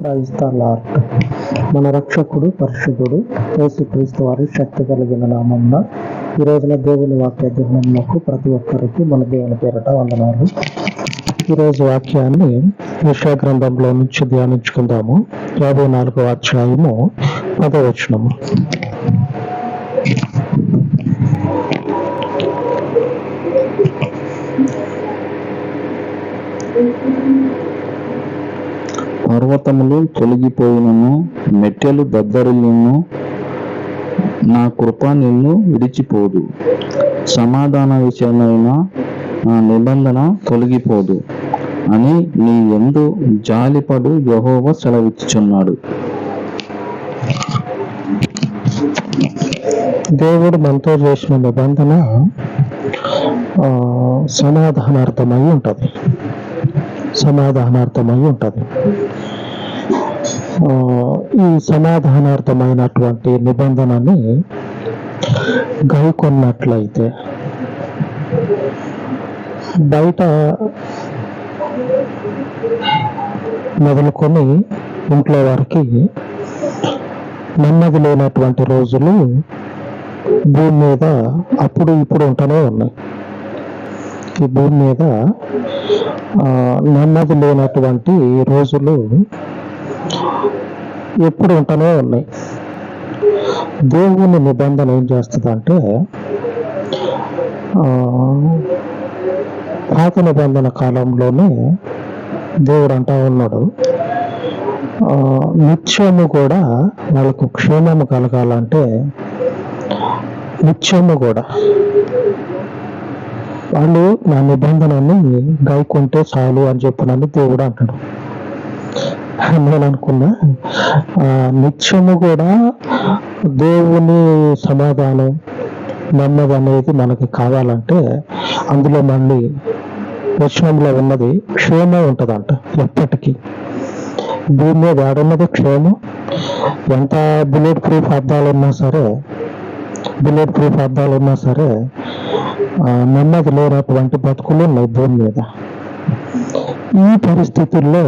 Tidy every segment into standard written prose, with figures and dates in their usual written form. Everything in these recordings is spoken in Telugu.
Praise the lord. మన రక్షకుడు పరిశుద్ధుడు యేసుక్రీస్తు వారి శక్తి కలిగిన నామమున ఈ రోజున దేవుని వాక్య ధ్యానమునకు ప్రతి ఒక్కరికి మన దేవుని పేరట వందనాలు. ఈరోజు వాక్యాన్ని యెషయా గ్రంథంలో నుంచి ధ్యానించుకుందాము. 54వ అధ్యాయము 10వ వచనము. పర్వతములు తొలగిపోయినను, మెట్టెలు దద్దరిల్లును, నా కృప నిన్ను విడిచిపోదు. సమాధాన విషయమైన నా నిబంధన తొలగిపోదు అని నీ యందు జాలిపడు యెహోవా సెలవిచ్చుచున్నాడు. దేవుడు మనతో చేసిన నిబంధన సమాధానార్థమై ఉంటుంది. ఈ సమాధానార్థమైనటువంటి నిబంధనని గైకొన్నట్లయితే బయట మొదలుకొని ఇంట్లో వారికి నెమ్మది లేనటువంటి రోజులు భూమి మీద అప్పుడు ఇప్పుడు ఉంటూనే ఉన్నాయి. ఈ భూమి మీద నెమ్మది లేనటువంటి రోజులు ఎప్పుడు ఉంటూనే ఉన్నాయి. దేవుని నిబంధన ఏం చేస్తుందంటే, పాత నిబంధన కాలంలోనే దేవుడు అంటా ఉన్నాడు, నిత్యము కూడా వాళ్ళకు క్షేమము కలగాలంటే నిత్యము కూడా వాళ్ళు నా నిబంధనని గైకుంటే చాలు అని చెప్పినని దేవుడు అంటాడు. నేను అనుకున్నా, నిత్యము కూడా దేవుని సమాధానం నెమ్మది అనేది మనకి కావాలంటే అందులో మళ్ళీ వచనంలో ఉన్నది క్షేమం ఉంటుందంట. ఎప్పటికీ భూమి మీద ఏడున్నది క్షేమం. ఎంత బుల్లెట్ ప్రూఫ్ అద్దాలు ఉన్నా సరే నెమ్మది లేనటువంటి బతుకులు ఉన్నాయి భూమి మీద. ఈ పరిస్థితుల్లో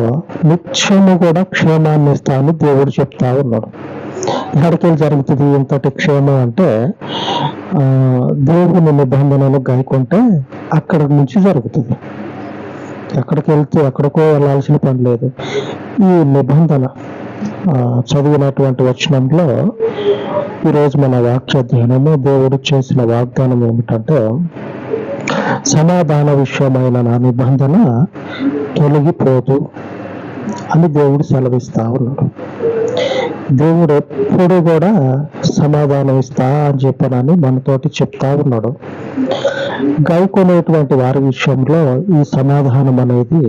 నిత్యము కూడా క్షేమాన్ని ఇస్తా అని దేవుడు చెప్తా ఉన్నాడు. ఎక్కడికి జరుగుతుంది ఇంతటి క్షేమం అంటే, దేవుని నిబంధనలు గైకుంటే అక్కడి నుంచి జరుగుతుంది. ఎక్కడికో వెళ్ళాల్సిన పని లేదు. ఈ నిబంధన చదివినటువంటి వచనంలో ఈరోజు మన వాక్య ధ్యానము దేవుడు చేసిన వాగ్దానం ఏమిటంటే, సమాధాన విషయమైన నా నిబంధన తొలగిపోదు అని దేవుడు సెలవిస్తా ఉన్నాడు. దేవుడు ఎప్పుడు కూడా సమాధానం ఇస్తా అని చెప్పనని మనతోటి చెప్తా ఉన్నాడు. గైకొనేటువంటి వారి విషయంలో ఈ సమాధానం అనేది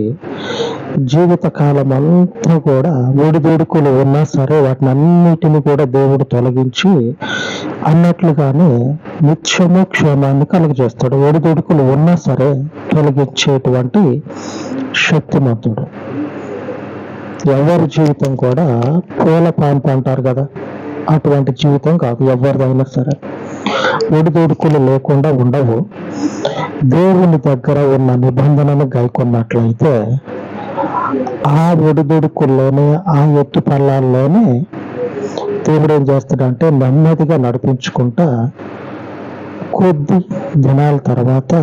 జీవిత కాలం అంతా కూడా ఒడిదుడుకులు ఉన్నా సరే వాటిని అన్నిటిని కూడా దేవుడు తొలగించి అన్నట్లుగానే నిత్యము క్షేమాన్ని కలుగజేస్తాడు. ఒడిదుడుకులు ఉన్నా సరే తొలగించేటువంటి శక్తిమంతుడు. ఎవరి జీవితం కూడా పూల పాన్పు అంటారు కదా, అటువంటి జీవితం కాదు ఎవరిదైనా సరే. ఒడిదుడుకులు లేకుండా ఉండవు. దేవుని దగ్గర ఉన్న నిబంధనను గైకొన్నట్లయితే ఆ ఒడిదుడుకుల్లోనే, ఆ ఎత్తు పల్లాల్లోనే దేవుడు ఏం చేస్తాడంటే నెమ్మదిగా నడిపించుకుంటా కొద్ది దినాల తర్వాత,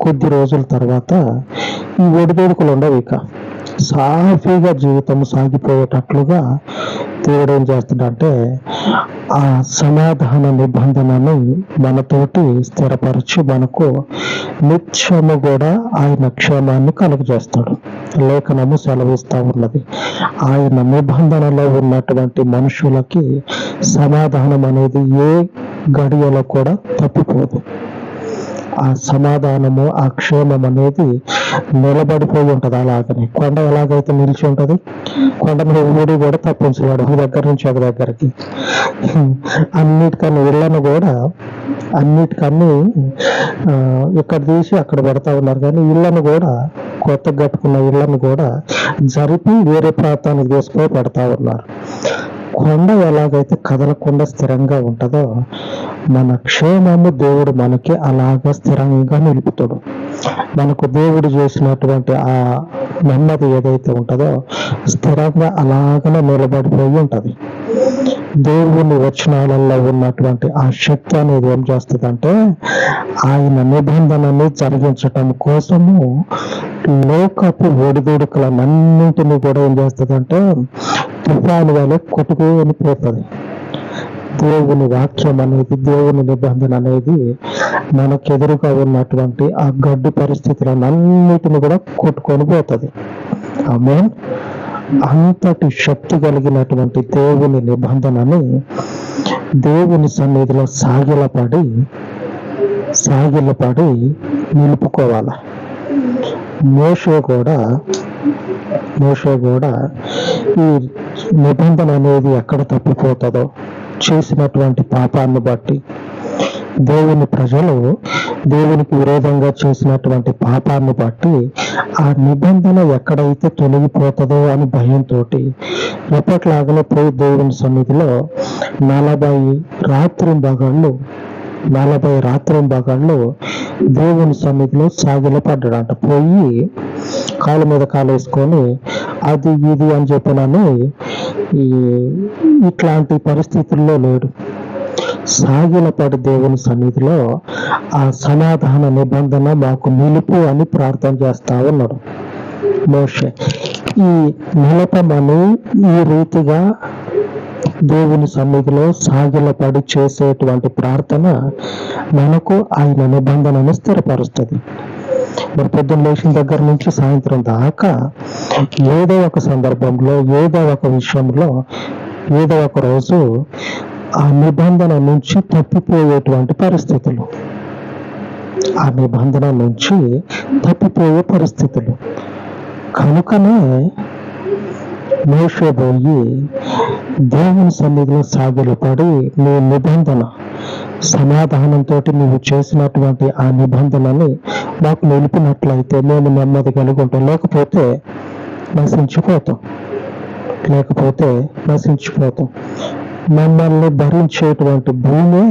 కొద్ది రోజుల తర్వాత ఈ ఒడిదుడుకులు ఉండవు. ఇక సాఫీగా జీవితం సాగిపోయేటట్లుగా దేవుడు ఏం చేస్తాడంటే ఆ సమాధాన నిబంధనను మనతోటి స్థిరపరిచి మనకు నిత్యము కూడా ఆయన క్షేమాన్ని కలుగజేస్తాడు. లేఖనము సెలవిస్తా ఉన్నది, ఆయన నిబంధనలో ఉన్నటువంటి మనుషులకి సమాధానం అనేది ఏ గడియలో కూడా తప్పిపోదు. ఆ సమాధానము, ఆ క్షేమం అనేది నిలబడిపోయి ఉంటుంది. అలాగనే కొండ ఎలాగైతే నిలిచి ఉంటుంది, కొండ మీద ఊడి కూడా తప్పించలేడు ఒక దగ్గర నుంచి ఒక దగ్గరికి. అన్నిటికన్నా ఇక్కడ తీసి అక్కడ పెడతా ఉన్నారు, కానీ ఇళ్లను కూడా కొత్తగా కట్టుకున్న ఇళ్లను కూడా జరిపి వేరే ప్రాంతానికి తీసుకుపోయి పెడతా ఉన్నారు. కొండ ఎలాగైతే కదలకుండా స్థిరంగా ఉంటుందో మన క్షేమము దేవుడు మనకి అలాగా స్థిరంగా నిలుపుతాడు. మనకు దేవుడు చేసినటువంటి ఆ నెమ్మది ఏదైతే ఉంటుందో స్థిరంగా అలాగనే నిలబడిపోయి ఉంటుంది. దేవుని వచనాలలో ఉన్నటువంటి ఆ శక్తి అనేది ఏం చేస్తుందంటే ఆయన నిబంధనని జరిగించటం కోసము లోకపు ఒడిదుడుకులన్నింటినీ కూడా ఏం చేస్తుందంటే తుఫాను వల్ల కొట్టుకొని పోతుంది. దేవుని వాక్యం అనేది, దేవుని నిబంధన అనేది మనకెదురుగా ఉన్నటువంటి ఆ గడ్డు పరిస్థితులన్నిటిని కూడా కొట్టుకొని పోతుంది. ఆమేన్. అంతటి శక్తి కలిగినటువంటి దేవుని నిబంధనని దేవుని సన్నిధిలో సాగిలపడి నిలుపుకోవాలి. మోషే కూడా ఈ నిబంధన అనేది ఎక్కడ తప్పిపోతుందో చేసినటువంటి పాపాన్ని బట్టి, దేవుని ప్రజలు దేవునికి విరోధంగా చేసినటువంటి పాపాన్ని బట్టి ఆ నిబంధన ఎక్కడైతే తొలగిపోతుందో అని భయంతో ఎప్పట్లాగానే పోయి దేవుని సన్నిధిలో 40 రాత్రింబగళ్ళు దేవుని సన్నిధిలో సాగిలపడ్డాడంట. పోయి కాలు మీద కాలు వేసుకొని అది ఇది అని చెప్పినని ఇట్లాంటి పరిస్థితుల్లో లేడు. సాగిలపడి దేవుని సన్నిధిలో ఆ సమాధాన నిబంధన మాకు నిలుపు అని ప్రార్థన చేస్తా ఉన్నాడు మోషే. ఈ నిలపమని ఈ రీతిగా దేవుని సన్నిధిలో సాగిలపడి చేసేటువంటి ప్రార్థన మనకు ఆయన నిబంధనను స్థిరపరుస్తుంది. మరి పొద్దున్న లేచిన దగ్గర నుంచి సాయంత్రం దాకా ఏదో ఒక సందర్భంలో, ఏదో ఒక విషయంలో, ఏదో ఒక రోజు ఆ నిబంధన నుంచి తప్పిపోయేటువంటి పరిస్థితులు, కనుకనే మోషే పోయి దేవుని సన్నిధిలో సాగిలపడి నీ నిబంధన సమాధానంతో నువ్వు చేసినటువంటి ఆ నిబంధనని మాకు నిలిపినట్లయితే మేము నెమ్మది కలిగి ఉంటాం, లేకపోతే నశించిపోతాం. మనల్ని భరించేటువంటి భూమే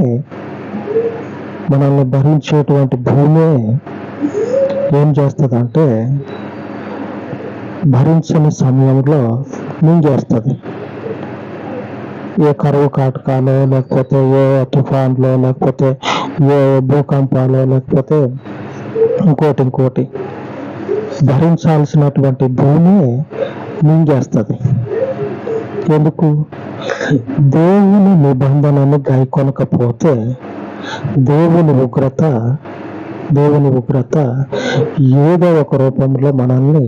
ఏం చేస్తుందంటే భరించని సమయంలో మింగేస్తుంది. ఏ కరువు కాటకాలో, లేకపోతే ఏ తుఫాన్లో, లేకపోతే ఏ భూకంపాలో, లేకపోతే ఇంకోటి భరించాల్సినటువంటి భూమి మింగేస్తుంది. ఎందుకు? దేవుని నిబంధనను గైకొనకపోతే దేవుని ఉగ్రత ఏదో ఒక రూపంలో మనల్ని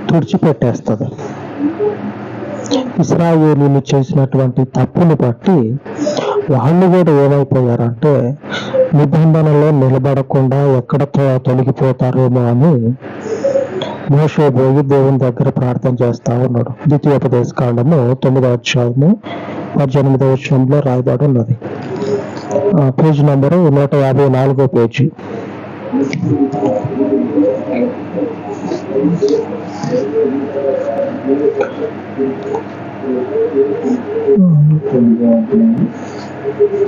తుడిచిపెట్టేస్తుంది. ఇశ్రాయేలీయులు చేసినటువంటి తప్పును బట్టి వాళ్ళు కూడా ఏమైపోయారంటే నిబంధనలో నిలబడకుండా ఎక్కడ తొలగిపోతారేమో అని మోషే పోయి దేవుని దగ్గర ప్రార్థన చేస్తా ఉన్నాడు. ద్వితీయోపదేశకాండము 9వ అధ్యాయము 18వ వచనంలో రాయబడి ఉన్నది. Page number 154 page.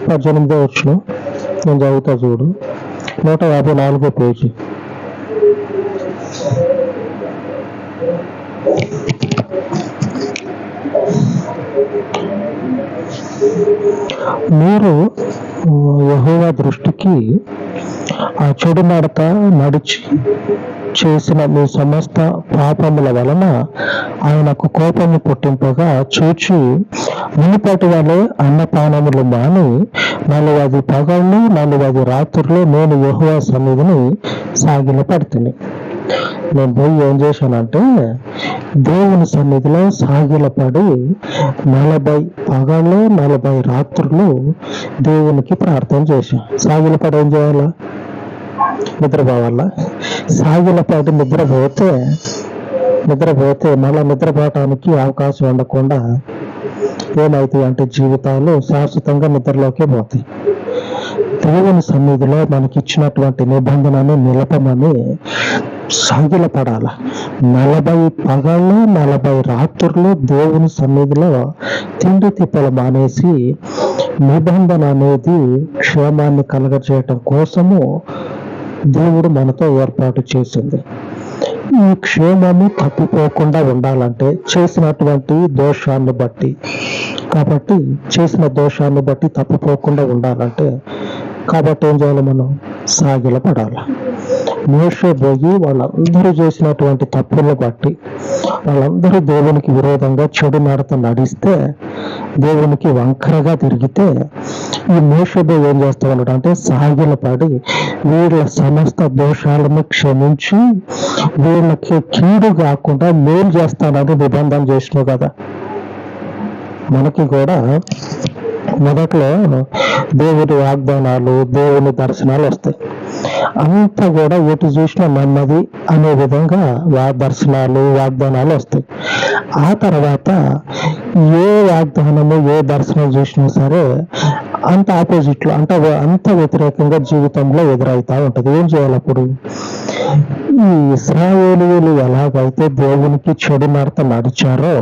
పద్దెనిమిదో వచనం నేను చదువుతా చూడు. 154 పేజీ. మీరు యెహోవా దృష్టికి ఆ చెడు నడత నడిచి చేసిన మీ సమస్త పాపముల వలన ఆయనకు కోపము పుట్టింపగా చూచి మునుపటి వలె అన్నపానములు మాని 40 పగళ్ళు 40 రాత్రులు నేను యెహోవా సన్నిధిని సాగిలపడుతుంది. నేను పోయి ఏం చేశానంటే దేవుని సన్నిధిలో సాగిలపడి 40 పగళ్ళు 40 రాత్రులు దేవునికి ప్రార్థన చేశాను. సాగిలపడి ఏం చేయాలా? నిద్రపోవాలా? సాగిలపడి నిద్రపోతే మళ్ళా నిద్రపోవటానికి అవకాశం ఉండకుండా ఏమవుతాయి అంటే జీవితాలు శాశ్వతంగా నిద్రలోకే పోతాయి. దేవుని సన్నిధిలో మనకిచ్చినటువంటి నిబంధనని నిలపమని సాగిలపడాల. 40 పగళ్ళు 40 రాత్రులు దేవుని సన్నిధిలో తిండి తిప్పలు మానేసి నిబంధన అనేది క్షేమాన్ని కలగజేయటం కోసము దేవుడు మనతో ఏర్పాటు చేసింది. ఈ క్షేమము తప్పిపోకుండా ఉండాలంటే చేసినటువంటి దోషాన్ని బట్టి, కాబట్టి చేసిన దోషాన్ని బట్టి తప్పిపోకుండా ఉండాలంటే కాబట్టి ఏం చేయాలి? మనం సాగిలపడాలి. మోషే పోయి వాళ్ళందరూ చేసినటువంటి తప్పులను బట్టి వాళ్ళందరూ దేవునికి విరోధంగా చెడు నడత నడిస్తే, దేవునికి వంకరగా తిరిగితే ఈ మోషే పోయి ఏం చేస్తా ఉన్నాడు అంటే సాగిలపడి వీళ్ళ సమస్త దోషాలను క్షమించి వీళ్ళకి కీడు కాకుండా మేలు చేస్తానని నిబంధన చేసినావు కదా. మనకి కూడా మొదట్లో దేవుడి వాగ్దానాలు, దేవుని దర్శనాలు వస్తాయి. అంతా కూడా ఎటు చూసినా నెమ్మది అనే విధంగా దర్శనాలు, వాగ్దానాలు వస్తాయి. ఆ తర్వాత ఏ వాగ్దానము, ఏ దర్శనం చూసినా సరే అంత ఆపోజిట్లో అంత వ్యతిరేకంగా జీవితంలో ఎదురవుతా ఉంటది. ఏం చేయాలి అప్పుడు? ఈ ఇశ్రాయేలీయులు ఎలాగైతే దేవునికి చెడు నడత నడిచారో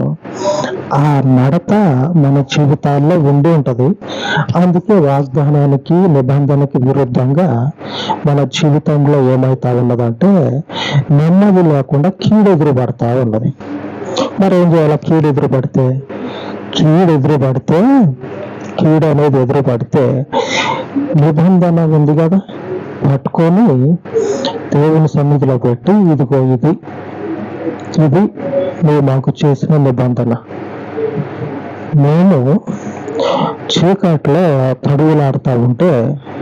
ఆ నడత మన జీవితాల్లో ఉండి ఉంటది. అందుకే వాగ్దానానికి, నిబంధనకి విరుద్ధంగా మన జీవితంలో ఏమైతా ఉన్నదంటే నెమ్మది లేకుండా కీడు ఎదురుపడతా ఉన్నది. మరి ఏం చేయాలి? కీడు ఎదురుపడితే కీడు అనేది ఎదురుపడితే నిబంధన ఉంది కదా, పట్టుకొని దేవుని సన్నిధిలో పెట్టి ఇదిగో ఇది నువ్వు మాకు చేసిన నిబంధన. నేను చీకట్లో తడువులాడుతూ ఉంటే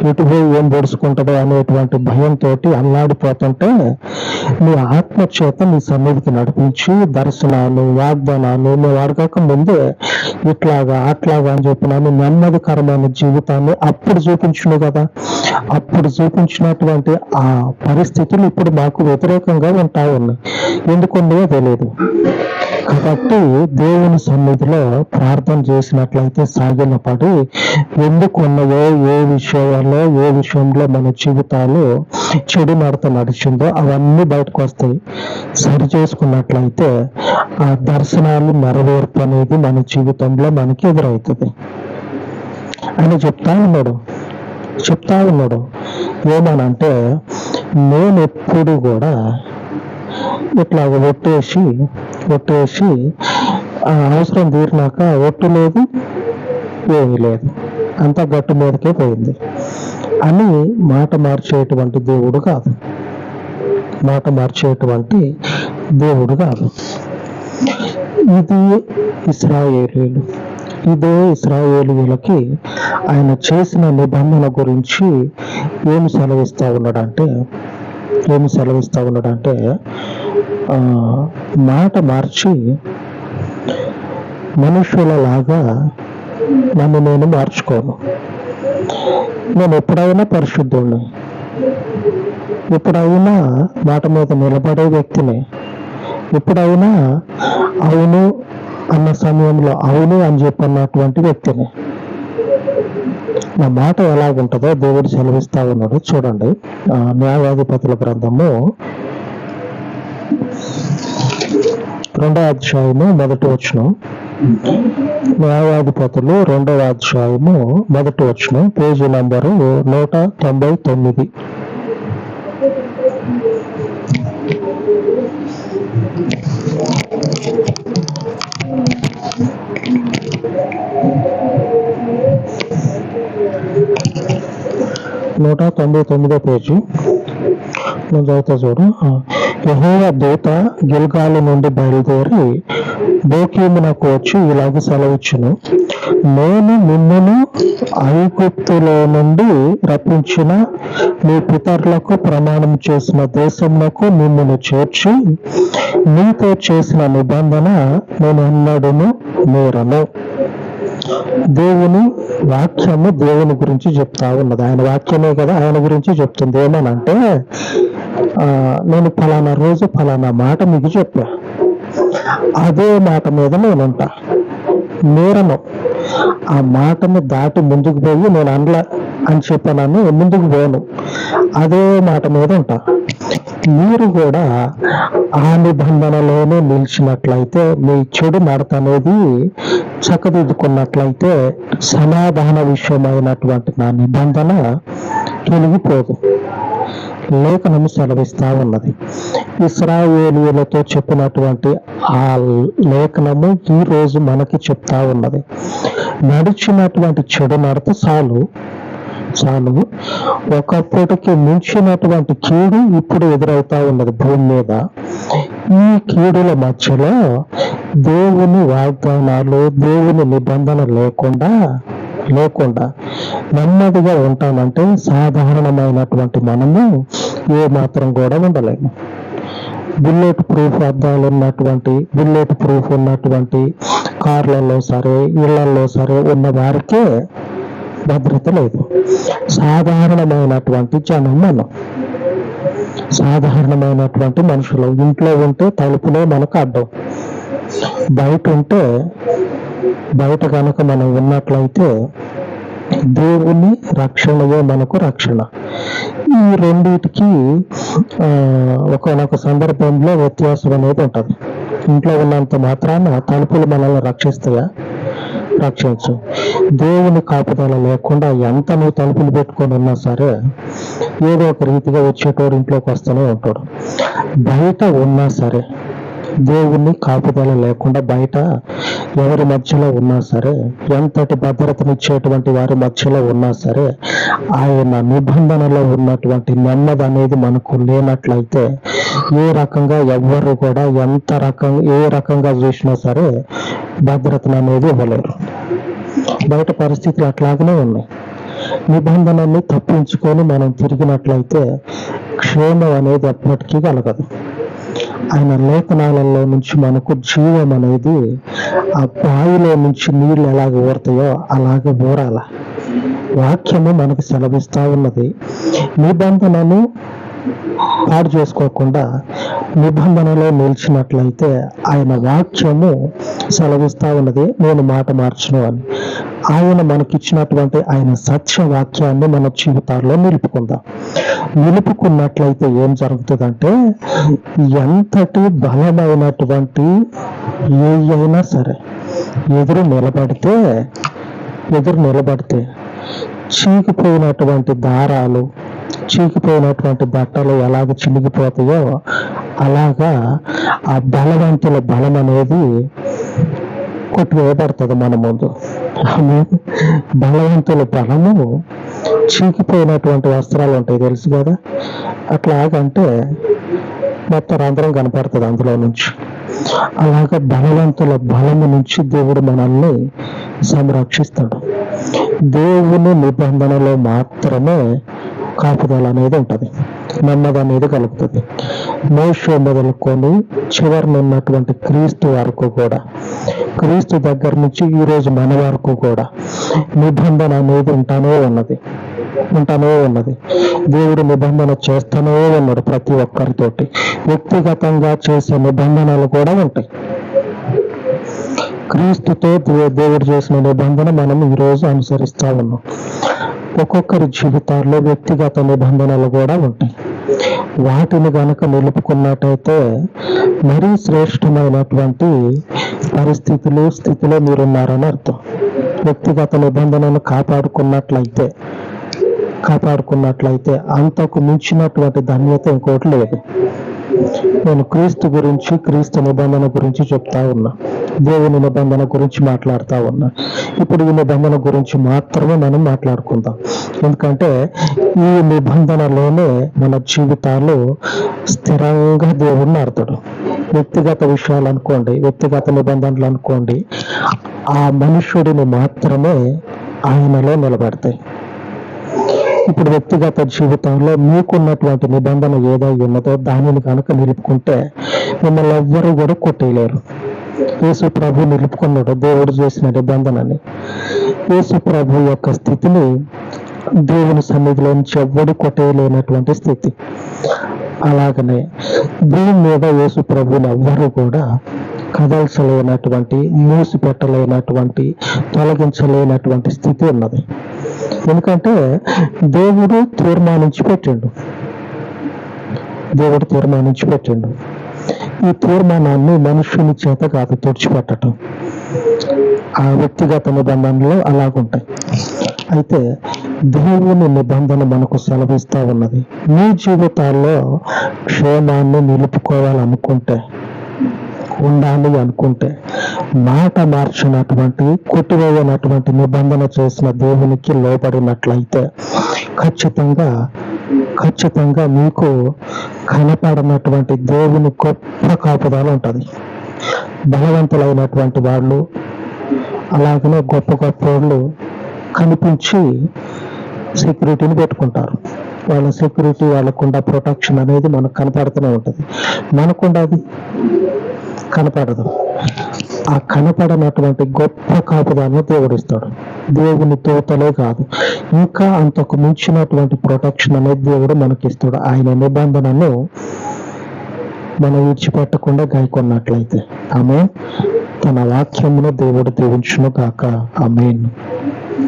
ఎటుపోయి ఏం పొడుచుకుంటుందో అనేటువంటి భయంతో అల్లాడిపోతుంటే నీ ఆత్మచేత నీ సన్నిధికి నడిపించి దర్శనాలు, వాగ్దానాలు మేము అడగక ముందే ఇట్లాగా అట్లాగా అని చెప్పినాను నెమ్మదికరమైన జీవితాన్ని అప్పుడు చూపించును కదా. అప్పుడు చూపించినటువంటి ఆ పరిస్థితులు ఇప్పుడు మాకు వ్యతిరేకంగా ఉంటా ఉన్నాయి. ఎందుకుందో తెలియదు. కాబట్టి దేవుని సన్నిధిలో ప్రార్థన చేసినట్లయితే సాగిన పడి ఎందుకున్నాయో, ఏ విషయంలో మన జీవితాలు చెడు నడత నడిచిందో అవన్నీ బయటకు వస్తాయి. సరి చేసుకున్నట్లయితే ఆ దర్శనాలు నెరవేర్పు అనేది మన జీవితంలో మనకి ఎదురవుతుంది అని చెప్తా ఉన్నాడు. ఏమనంటే నేను ఎప్పుడు కూడా ఇట్లాగ ఒట్టేసి అవసరం తీరినాక ఒట్టు లేదు, ఏమీ లేదు, అంతా గట్టు మీదకే పోయింది అని మాట మార్చేటువంటి దేవుడు కాదు. ఇది ఇశ్రాయేలీయులకి ఆయన చేసిన నిబంధన గురించి ఏమి సెలవిస్తా ఉన్నాడంటే మాట మార్చి మనుషులలాగా నన్ను నేను మార్చుకోను. నేను ఎప్పుడైనా పరిశుద్ధుడిని, ఎప్పుడైనా మాట మీద నిలబడే వ్యక్తిని, ఎప్పుడైనా అవును అన్న సమయంలో అవును అని చెప్పన్నటువంటి వ్యక్తిని. నా మాట ఎలాగుంటుందో దేవుడు సెలవిస్తా ఉన్నాడు. చూడండి, న్యాయాధిపతుల గ్రంథము 2వ అధ్యాయము 1వ వచనం. న్యాయాధిపతులు 2వ అధ్యాయము 1వ వచనం, పేజీ నంబరు 199. నూట 99వ పేజీ నేను చదువుతా చూడు. యెహోవా దూత గిల్గాలు నుండి బయలుదేరి బోకీమునకు వచ్చి ఇలాగ సెలవిచ్చును, నేను మిమ్మును ఐగుప్తులో నుండి రప్పించిన మీ పితరులకు ప్రమాణం చేసిన దేశమునకు మిమ్మును చేర్చి మీతో చేసిన నిబంధన నేను ఎన్నడూను మీరను. దేవుని వాక్యము దేవుని గురించి చెప్తా ఉన్నది. ఆయన వాక్యమే కదా ఆయన గురించి చెప్తుంది. ఏమనంటే నేను ఫలానా రోజు ఫలానా మాట మీకు చెప్పా, అదే మాట మీద నేనుంటా, మీరను. ఆ మాటను దాటి ముందుకు పోయి నేను అనలా అని చెప్పాను, ముందుకు పోను, అదే మాట మీద ఉంటా. మీరు కూడా ఆ నిబంధనలోనే నిలిచినట్లయితే, మీ చెడు నడత అనేది చక్కదిద్దుకున్నట్లయితే సమాధాన విషయమైనటువంటి నా నిబంధన తొలగిపోదు. లేఖనము సెలవిస్తా ఉన్నది. ఇశ్రాయేలీయులతో చెప్పినటువంటి ఆ లేఖనము ఈ రోజు మనకి చెప్తా ఉన్నది. నడిచినటువంటి చెడు నడత చాలు ఒకప్పటికి మించినటువంటి కీడు ఇప్పుడు ఎదురవుతా ఉన్నది భూమి మీద. ఈ కీడుల మధ్యలో దేవుని వాగ్దానాలు, దేవుని నిబంధన లేకుండా నెమ్మదిగా ఉంటామంటే సాధారణమైనటువంటి మనము ఏ మాత్రం కూడా ఉండలేము. బుల్లెట్ ప్రూఫ్ అద్దాలు బుల్లెట్ ప్రూఫ్ ఉన్నటువంటి కార్లలో సరే, ఇళ్లలో సరే ఉన్న వారికే భద్రత లేదు. సాధారణమైనటువంటి జనం మనం, సాధారణమైనటువంటి మనుషులు. ఇంట్లో ఉంటే తలుపులో మనకు అడ్డం, బయట కనుక మనం ఉన్నట్లయితే దేవుని రక్షణయే మనకు రక్షణ. ఈ రెండిటికి ఒకనొక సందర్భంలో వ్యత్యాసం అనేది ఉంటుంది. ఇంట్లో ఉన్నంత మాత్రాన తలుపులు మనల్ని రక్షిస్తాయా? రక్షించు. దేవుని కాపుదల లేకుండా ఎంత నువ్వు తలుపులు పెట్టుకొని ఉన్నా సరే ఏదో ఒక రీతిగా వచ్చేటోడు ఇంట్లోకి వస్తూనే ఉంటాడు. బయట ఉన్నా సరే దేవుని కాపుదల లేకుండా బయట ఎవరి మధ్యలో ఉన్నా సరే, ఎంతటి భద్రతనిచ్చేటువంటి వారి మధ్యలో ఉన్నా సరే, ఆయన నిబంధనలో ఉన్నటువంటి నెమ్మది అనేది మనకు లేనట్లయితే ఏ రకంగా ఎవ్వరు కూడా ఏ రకంగా చూసినా సరే భద్రతను అనేది ఇవ్వలేరు. బయట పరిస్థితులు అట్లాగనే ఉన్నాయి. నిబంధనని తప్పించుకొని మనం తిరిగినట్లయితే క్షేమం అనేది ఎప్పటికీ కలగదు. ఆయన లేఖనాలలో నుంచి మనకు జీవం అనేది, ఆ బావిలో నుంచి నీళ్లు ఎలాగ ఊరుతాయో అలాగే ఊరాల. వాక్యము మనకు సెలవిస్తా ఉన్నది. నిబంధనను పాడు చేసుకోకుండా నిబంధనలో నిలిచినట్లయితే ఆయన వాక్యము సెలవిస్తా ఉన్నది, నేను మాట మార్చును అని. ఆయన మనకిచ్చినటువంటి ఆయన సత్య వాక్యాన్ని మన జీవితాల్లో నిలుపుకున్నట్లయితే ఏం జరుగుతుందంటే, ఎంతటి బలమైనటువంటి అయినా సరే ఎదురు నిలబడితే చీకిపోయినటువంటి దారాలు, చీకిపోయినటువంటి బట్టలు ఎలాగ చినిగిపోతాయో అలాగా ఆ బలవంతుల బలం అనేది కొట్టివేయబడుతుంది మన ముందు. బలవంతుల బలము చీకిపోయినటువంటి వస్త్రాలు ఉంటాయి, తెలుసు కదా. అట్లాగంటే మొత్తం రంధ్రం కనపడుతుంది అందులో నుంచి. అలాగ బలవంతుల బలము నుంచి దేవుడు మనల్ని సంరక్షిస్తాడు. దేవుని నిబంధనలో మాత్రమే కాపుదల అనేది ఉంటుంది, నెమ్మది అనేది కలుగుతుంది. మోషే మొదలుకొని చివరినున్నటువంటి క్రీస్తు వరకు కూడా, క్రీస్తు దగ్గర నుంచి ఈరోజు మన వరకు కూడా నిబంధన అనేది ఉంటానే ఉన్నది. దేవుడు నిబంధన చేస్తూనే ఉన్నాడు ప్రతి ఒక్కరితోటి. వ్యక్తిగతంగా చేసే నిబంధనలు కూడా ఉంటాయి. క్రీస్తుతో దేవుడు చేసిన నిబంధన మనం ఈరోజు అనుసరిస్తా ఉన్నాం. ఒక్కొక్కరి జీవితాల్లో వ్యక్తిగత నిబంధనలు కూడా ఉంటాయి. వాటిని గనక నిలుపుకున్నట్టయితే మరీ శ్రేష్టమైనటువంటి స్థితిలో మీరున్నారని అర్థం. వ్యక్తిగత నిబంధనను కాపాడుకున్నట్లయితే అంతకు మించినటువంటి ధన్యత ఇంకోటి లేదు. నేను క్రీస్తు నిబంధన గురించి చెప్తా ఉన్నా, దేవుని నిబంధన గురించి మాట్లాడుతా ఉన్నా. ఇప్పుడు ఈ నిబంధన గురించి మాత్రమే మనం మాట్లాడుకుందాం. ఎందుకంటే ఈ నిబంధనలోనే మన జీవితాలు స్థిరంగా దేవుడిని ఆడతాడు. వ్యక్తిగత విషయాలు అనుకోండి, వ్యక్తిగత నిబంధనలు అనుకోండి, ఆ మనుష్యుడిని మాత్రమే ఆయనలో నిలబడతాయి. ఇప్పుడు వ్యక్తిగత జీవితంలో మీకున్నటువంటి నిబంధన ఏదై ఉన్నదో దానిని కనుక నిలుపుకుంటే మిమ్మల్ని ఎవ్వరూ కూడా కొట్టేయలేరు. యేసు ప్రభు నిలుపుకున్నాడు దేవుడు చేసిన నిబంధనని. యేసు ప్రభు యొక్క స్థితిని దేవుని సన్నిధిలో నుంచి ఎవ్వడు కొట్టేయలేనటువంటి స్థితి. అలాగనే భూమి మీద యేసు ప్రభుని ఎవ్వరూ కూడా కదల్చలేనటువంటి, మూసిపెట్టలేనటువంటి, తొలగించలేనటువంటి స్థితి ఉన్నది. ఎందుకంటే దేవుడు తీర్మానించి పెట్టిండు. ఈ తీర్మానాన్ని మనుష్యుని చేత కాదు తుడిచిపెట్టడం. ఆ వ్యక్తిగత నిబంధనలు అలాగుంటాయి. అయితే దేవుని నిబంధన మనకు సెలవిస్తా ఉన్నది. మీ జీవితాల్లో క్షేమాన్ని నిలుపుకోవాలనుకుంటే, ఉండాలి అనుకుంటే, మాట మార్చినటువంటి కొట్టివేయనటువంటి నిబంధన చేసిన దేవునికి లోబడినట్లయితే ఖచ్చితంగా మీకు కనపడినటువంటి దేవుని గొప్ప కాపుదల ఉంటుంది. బలవంతులైనటువంటి వాళ్ళు, అలాగనే గొప్ప గొప్ప వాళ్ళు కనిపించి సెక్యూరిటీని పెట్టుకుంటారు. వాళ్ళ సెక్యూరిటీ, వాళ్ళకుండా ప్రొటెక్షన్ అనేది మనకు కనపడుతూనే ఉంటుంది. మనకుండా అది కనపడదు. ఆ కనపడనటువంటి గొప్ప కాపుదాన్ని దేవుడు ఇస్తాడు. దేవుని తోటలే కాదు, ఇంకా అంతకు మించినటువంటి ప్రొటెక్షన్ అనేది దేవుడు మనకిస్తాడు. ఆయన నిబంధనను మనం విడిచిపెట్టకుండా గాయకొన్నట్లయితే. ఆమేన్. తన వాక్యమును దేవుడు దీవించును గాక. ఆమేన్.